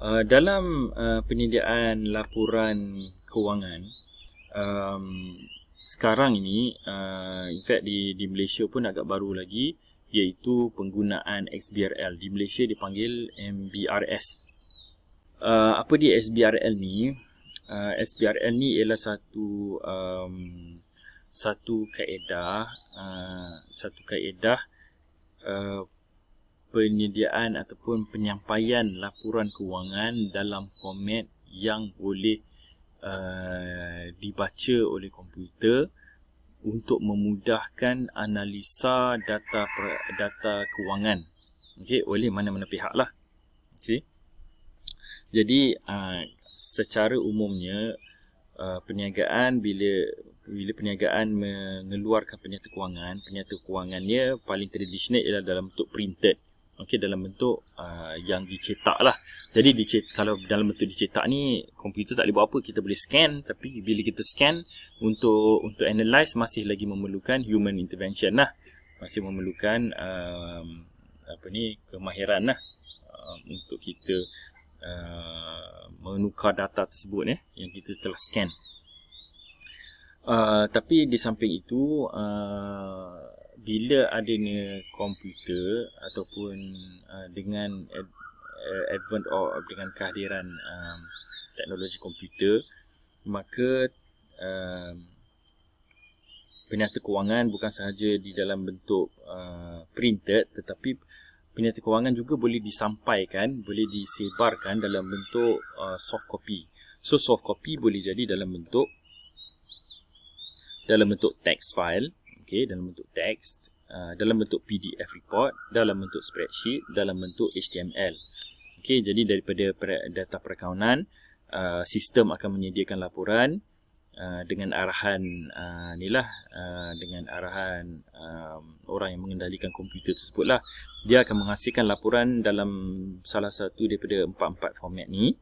Dalam penyediaan laporan kewangan, um, sekarang ini, in fact di Malaysia pun agak baru lagi, iaitu penggunaan XBRL. Di Malaysia dipanggil MBRS. Apa dia SBRL ni? SBRL ni ialah satu kaedah penyediaan ataupun penyampaian laporan kewangan dalam format yang boleh dibaca oleh komputer untuk memudahkan analisa data kewangan, oleh mana-mana pihak lah. Jadi secara umumnya perniagaan bila perniagaan mengeluarkan penyata kewangannya paling tradisional ialah dalam bentuk printed, dalam bentuk yang dicetak lah. Jadi kalau dalam bentuk dicetak ni, komputer tak boleh buat apa, kita boleh scan, tapi bila kita scan untuk analyze masih lagi memerlukan human intervention lah, masih memerlukan kemahiran lah untuk kita menukar data tersebut yang kita telah scan. Tapi di samping itu, bila adanya komputer ataupun dengan advent dengan kehadiran teknologi komputer, maka penyata kewangan bukan sahaja di dalam bentuk printed, tetapi penyata kewangan juga boleh disampaikan, boleh disebarkan dalam bentuk soft copy. So soft copy boleh jadi dalam bentuk text file, dalam bentuk teks, dalam bentuk PDF report, dalam bentuk spreadsheet, dalam bentuk HTML. Jadi daripada data perakaunan, sistem akan menyediakan laporan dengan arahan orang yang mengendalikan komputer tersebut lah. Dia akan menghasilkan laporan dalam salah satu daripada 4 format ni,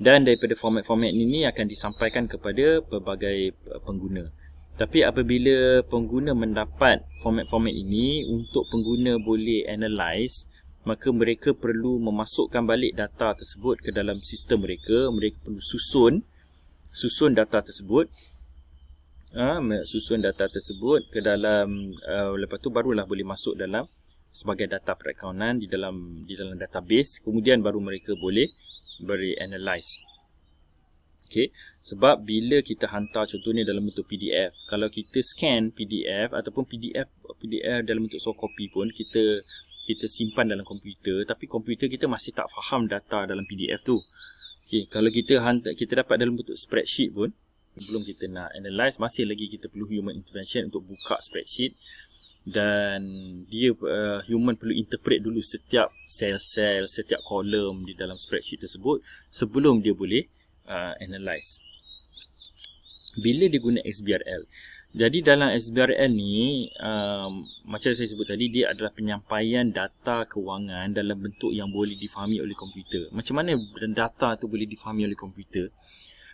dan daripada format-format ini akan disampaikan kepada pelbagai pengguna. Tapi apabila pengguna mendapat format-format ini, untuk pengguna boleh analyze, maka mereka perlu memasukkan balik data tersebut ke dalam sistem mereka. Mereka perlu susun data tersebut, ke dalam, lepas tu barulah boleh masuk dalam sebagai data perakaunan di dalam database. Kemudian baru mereka boleh analyze. Sebab bila kita hantar contohnya dalam bentuk PDF, kalau kita scan PDF ataupun PDF dalam bentuk soft copy pun kita simpan dalam komputer, tapi komputer kita masih tak faham data dalam PDF tu. Kalau kita dapat dalam bentuk spreadsheet pun, sebelum kita nak analyze, masih lagi kita perlu human intervention untuk buka spreadsheet, dan dia human perlu interpret dulu setiap sel-sel, setiap kolom di dalam spreadsheet tersebut sebelum dia boleh analyze. Bila dia guna XBRL, jadi dalam XBRL ni, macam saya sebut tadi, dia adalah penyampaian data kewangan dalam bentuk yang boleh difahami oleh komputer. Macam mana data tu boleh difahami oleh komputer?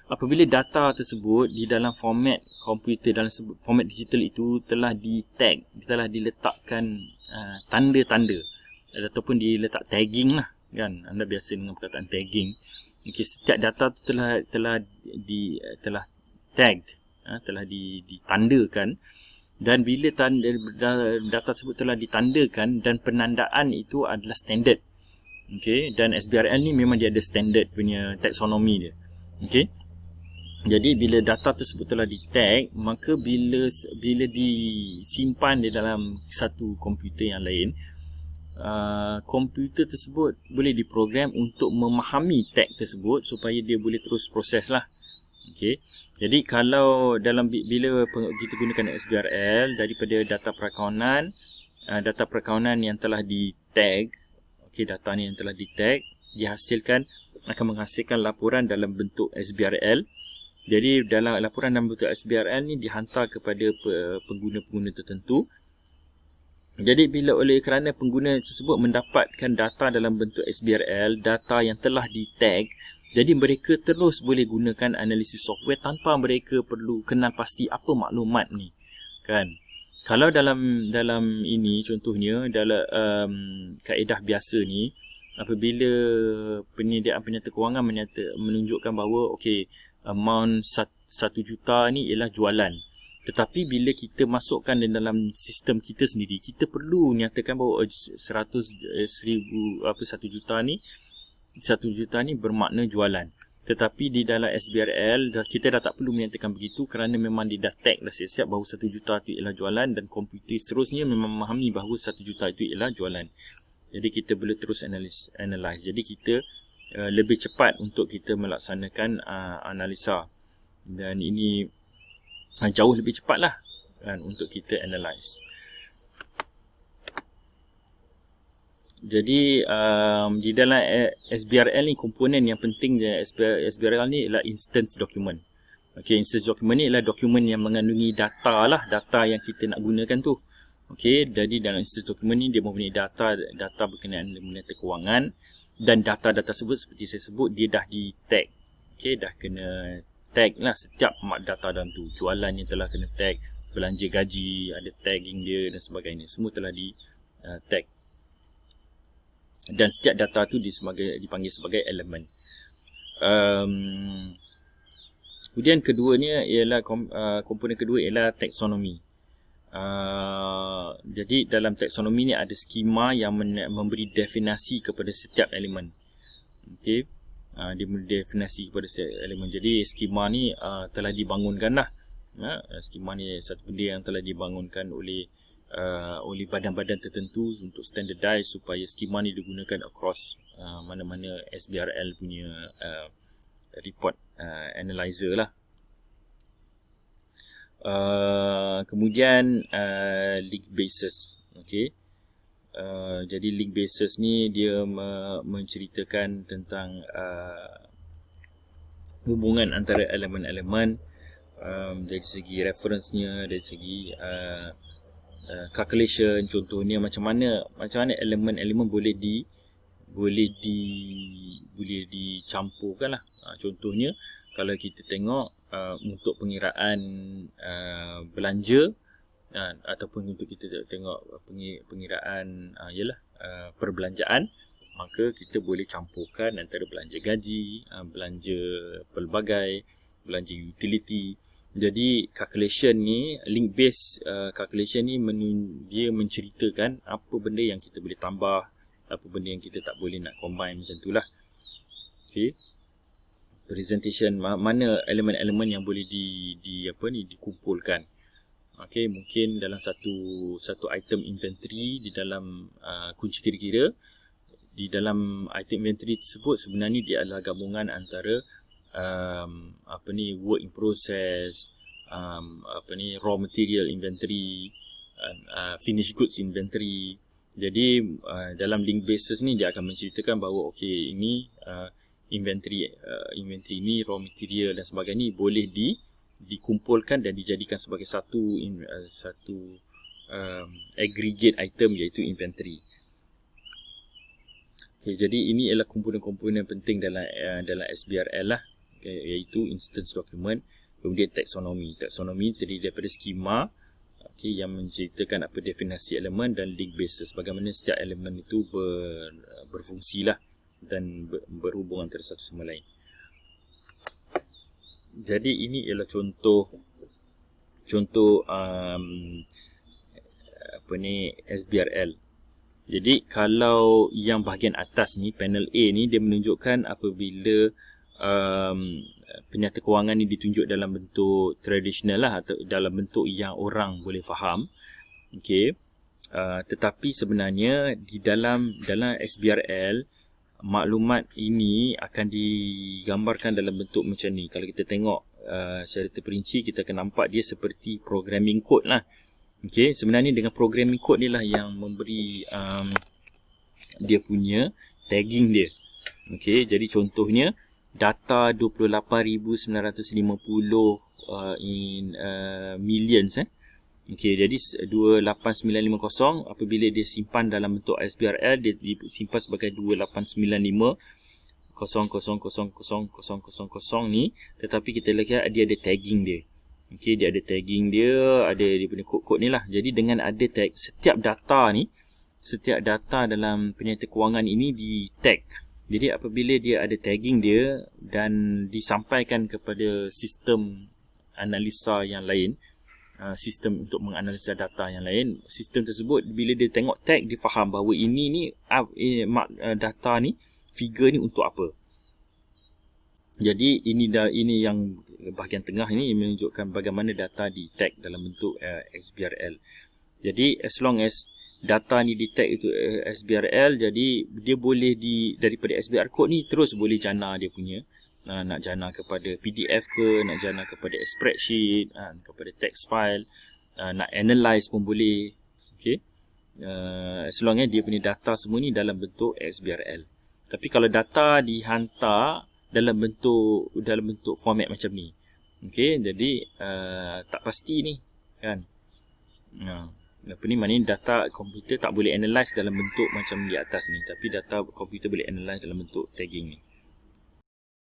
Apabila data tersebut di dalam format komputer, dalam format digital itu telah di-tag, telah diletakkan tanda-tanda ataupun diletak tagging lah, kan? Anda biasa dengan perkataan tagging. Setiap data tu telah tagged, telah ditandakan, dan bila data tersebut telah ditandakan dan penandaan itu adalah standard. Dan SBRL ni memang dia ada standard punya taxonomy dia. Jadi bila data tersebut telah di-tag, maka bila disimpan di dalam satu komputer yang lain, komputer tersebut boleh diprogram untuk memahami tag tersebut supaya dia boleh terus proses lah. Jadi kalau bila kita gunakan XBRL, daripada data perakaunan yang telah di-tag, data ni yang telah di-tag akan menghasilkan laporan dalam bentuk XBRL. Jadi dalam laporan dalam bentuk XBRL ni dihantar kepada pengguna-pengguna tertentu. Jadi oleh kerana pengguna tersebut mendapatkan data dalam bentuk XBRL, data yang telah di-tag, jadi mereka terus boleh gunakan analisis software tanpa mereka perlu kenal pasti apa maklumat ni, kan? Kalau dalam ini contohnya dalam kaedah biasa ni, apabila penyata kewangan menunjukkan bahawa amount 1 juta ni ialah jualan. Tetapi bila kita masukkan dalam sistem kita sendiri, kita perlu nyatakan bahawa 1 juta ni bermakna jualan. Tetapi di dalam SBRL kita dah tak perlu menyatakan begitu, kerana memang dia dah tag dah siap-siap bahawa 1 juta itu ialah jualan, dan komputer seterusnya memang memahami bahawa 1 juta itu ialah jualan. Jadi kita boleh terus analyze. Jadi kita lebih cepat untuk kita melaksanakan analisa, dan ini jauh lebih cepat lah kan, untuk kita analyze. Jadi di dalam SBRL ni, komponen yang penting di SBRL ni ialah instance document. Instance document ni ialah dokumen yang mengandungi data lah, data yang kita nak gunakan tu. Jadi dalam instance document ni dia mempunyai data berkenaan dengan kewangan, dan data-data tersebut seperti saya sebut dia dah di tag. Dah kena tag lah setiap data dalam tu. Jualan yang telah kena tag, belanja gaji ada tagging dia dan sebagainya, semua telah di tag. Dan setiap data tu dipanggil sebagai elemen. Kemudian keduanya ialah komponen kedua ialah taksonomi. Jadi dalam taksonomi ni ada skema yang memberi definisi kepada setiap elemen. Dia memberi definisi kepada setiap elemen. Jadi skema ni telah dibangunkan lah. Skema ni satu benda yang telah dibangunkan oleh badan-badan tertentu untuk standardize supaya skema ni digunakan across mana-mana SBRL punya report analyzer lah. Kemudian link basis. Jadi link basis ni dia menceritakan tentang hubungan antara elemen-elemen dari segi reference-nya, dari segi calculation. Contohnya macam mana elemen-elemen boleh dicampurkan lah. Contohnya kalau kita tengok untuk pengiraan belanja, ataupun untuk kita tengok pengiraan perbelanjaan, maka kita boleh campurkan antara belanja gaji, belanja pelbagai, belanja utility. Jadi calculation ni, link based calculation ni dia menceritakan apa benda yang kita boleh tambah, apa benda yang kita tak boleh nak combine, macam itulah. Presentation mana elemen-elemen yang boleh dikumpulkan. Mungkin dalam satu item inventory, di dalam kunci kira-kira, di dalam item inventory tersebut sebenarnya dia adalah gabungan antara work in process, raw material inventory, finished goods inventory. Jadi dalam link basis ni dia akan menceritakan bahawa ini inventory ni, raw material dan sebagainya boleh dikumpulkan dan dijadikan sebagai satu aggregate item, iaitu inventory. Jadi ini ialah komponen-komponen penting dalam SBRL lah, iaitu instance document, kemudian taksonomi. Taksonomi terdiri daripada skema yang menceritakan apa definisi elemen, dan link basis, bagaimana setiap elemen itu berfungsi lah dan berhubung antara satu sama lain. Jadi ini ialah contoh SBRL. Jadi kalau yang bahagian atas ni, panel A ni, dia menunjukkan apabila penyata kewangan ni ditunjuk dalam bentuk tradisional lah, atau dalam bentuk yang orang boleh faham. Tetapi sebenarnya di dalam SBRL, maklumat ini akan digambarkan dalam bentuk macam ni. Kalau kita tengok secara terperinci, kita akan nampak dia seperti programming code lah. Sebenarnya dengan programming code ni lah yang memberi dia punya tagging dia. Jadi contohnya data 28,950 in millions. Jadi 28950 apabila dia simpan dalam bentuk SBRL, dia disimpan sebagai 28950000000 ni, tetapi kita lihat dia ada tagging dia. Dia ada tagging dia, ada dia punya kod-kod ni lah. Jadi dengan ada tag, setiap data ni setiap data dalam penyata kewangan ini di tag. Jadi apabila dia ada tagging dia dan disampaikan kepada sistem analisa yang lain, sistem untuk menganalisa data yang lain, sistem tersebut bila dia tengok tag, dia faham bahawa ini ni data ni, figure ni untuk apa. Jadi ini yang bahagian tengah ini menunjukkan bagaimana data di tag dalam bentuk XBRL. Jadi as long as data ni di tag itu XBRL, jadi dia boleh daripada XBRL code ni terus boleh jana dia punya, nak jana kepada PDF ke, nak jana kepada spreadsheet, kepada text file, nak analyze pun boleh. Okay, as long as dia punya data semua ni dalam bentuk XBRL. Tapi kalau data dihantar dalam bentuk format macam ni, okay, jadi tak pasti ni kan. Apa ni, maknanya data komputer tak boleh analyze dalam bentuk macam di atas ni, tapi data komputer boleh analyze dalam bentuk tagging ni.